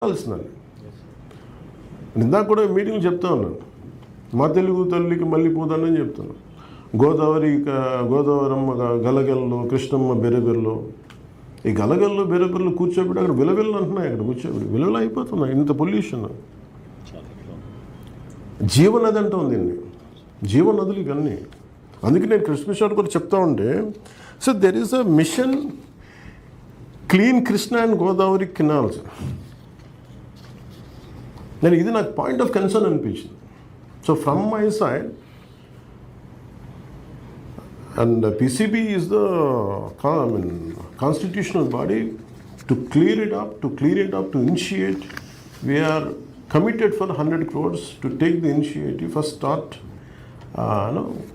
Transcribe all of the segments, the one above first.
కావాల్సిందండి. ఇందాక కూడా మీటింగ్లు చెప్తా ఉన్నాను. మా తెలుగు తల్లికి మళ్ళీ పూదన్నని చెప్తున్నాను. గోదావరమ్మ గలగల్లో, కృష్ణమ్మ బెరబెరలో, ఈ గలగల్లో బెరబెరలు కూర్చోబెట్టి అక్కడ విలవిల్లు అంటున్నాయి. అక్కడ కూర్చోబెట్టి విలవిల అయిపోతున్నాయి. ఇంత పొల్యూషన్. జీవనది అంటాం దీన్ని, జీవనదులు ఇవన్నీ. అందుకే నేను కృష్ణ కూడా చెప్తా ఉంటే, so there is a mission clean Krishna and Godavari canals. నేను ఇది నాకు పాయింట్ ఆఫ్ కన్సర్న్ అనిపించింది. So from my side, and PCB is the constitutional body to clear it up, to initiate. We are committed for 100 crores to take the initiative, first start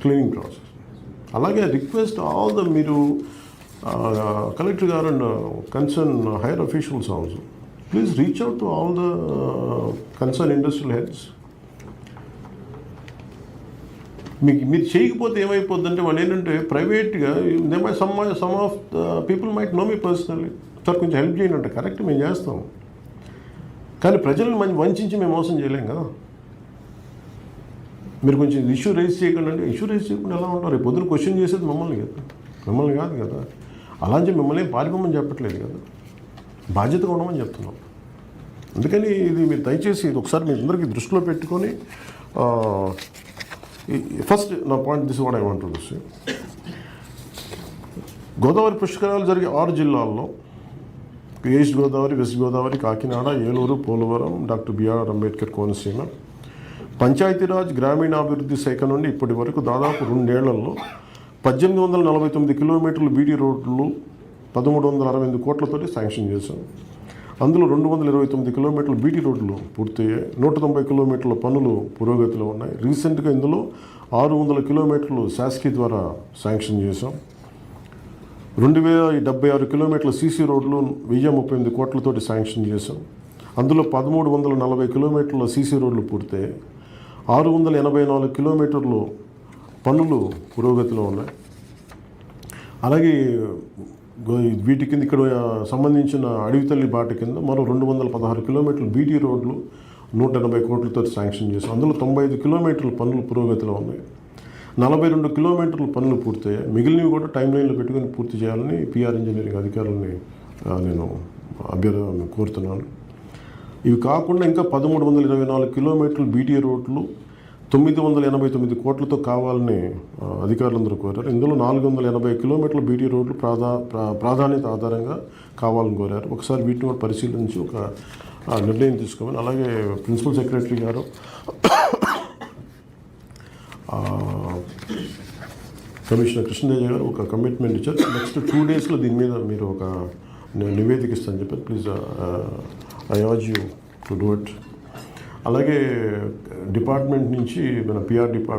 cleaning process. Alage request all the Miru collector garu and concerned higher officials also, please reach out to all the concerned industrial heads. మీరు చేయకపోతే ఏమైపోద్దంటే వాళ్ళు ఏంటంటే ప్రైవేట్గా some of the people might know me personally, sir కొంచెం help చేయండి అంటే correct మేము చేస్తాం, కానీ ప్రజలను వంచి మేము మోసం చేయలేం కదా. మీరు కొంచెం ఇష్యూ రైజ్ చేయకుండా అంటే ఇష్యూ రైజ్ చేయకుండా ఎలా ఉంటారు? రేపు పొద్దున క్వశ్చన్ చేసేది మిమ్మల్ని కాదు కదా. అలా అని మిమ్మల్ని పారిపోమని చెప్పట్లేదు కదా, బాధ్యతగా ఉండమని చెప్తున్నాం. అందుకని ఇది మీరు దయచేసి ఇది ఒకసారి మీ అందరికీ దృష్టిలో పెట్టుకొని, ఫస్ట్ నా point this what I want to say. Godavari పుష్కరాలు జరిగే 6 జిల్లాల్లో, east Godavari, west Godavari, Kakinada, Eluru, Polavaram, doctor BR Ambedkar Konaseema, Panchayati Raj గ్రామీణాభివృద్ధి శాఖ నుండి ఇప్పటి వరకు దాదాపు 2 ఏళ్లలో 1849 కిలోమీటర్లు బీటీ రోడ్లు 1368 కోట్లతోటి శాంక్షన్ చేశాం. అందులో 229 కిలోమీటర్లు బీటీ రోడ్లు పూర్తయ్యాయి. 190 కిలోమీటర్ల పనులు పురోగతిలో ఉన్నాయి. రీసెంట్గా ఇందులో 600 కిలోమీటర్లు శాసకీ ద్వారా శాంక్షన్ చేశాం. 2076 కిలోమీటర్ల సీసీ రోడ్లు 1038 కోట్లతోటి శాంక్షన్ చేశాం. అందులో 1340 కిలోమీటర్ల సీసీ రోడ్లు పూర్తయ్యాయి. 684 కిలోమీటర్లు పనులు పురోగతిలో ఉన్నాయి. అలాగే వీటి కింద ఇక్కడ సంబంధించిన అడవితల్లి బాట కింద మరో 216 కిలోమీటర్లు బీటీ రోడ్లు 180 కోట్లతో శాంక్షన్ చేశాం. అందులో 95 కిలోమీటర్ల పనులు పురోగతిలో ఉన్నాయి. 42 కిలోమీటర్ల పనులు పూర్తయ్యాయి. మిగిలినవి కూడా టైం లైన్లో పెట్టుకొని పూర్తి చేయాలని పిఆర్ ఇంజనీరింగ్ అధికారులని నేను కోరుతున్నాను. ఇవి కాకుండా ఇంకా 1324 కిలోమీటర్లు బీటీ రోడ్లు 989 కోట్లతో కావాలని అధికారులందరూ కోరారు. ఇందులో 480 కిలోమీటర్ల బీటీ రోడ్లు ప్రాధాన్యత ఆధారంగా కావాలని కోరారు. ఒకసారి వీటిని కూడా పరిశీలించి ఒక నిర్ణయం తీసుకోమని, అలాగే ప్రిన్సిపల్ సెక్రటరీ గారు, కమిషనర్ కృష్ణదేజ గారు ఒక కమిట్మెంట్ ఇచ్చారు. నెక్స్ట్ 2 డేస్లో దీని మీద మీరు ఒక నివేదిక ఇస్తారని చెప్పారు. Please I urge you to do it. అలాగే డిపార్ట్మెంట్ నుంచి మన పిఆర్ డిపార్ట్మెంట్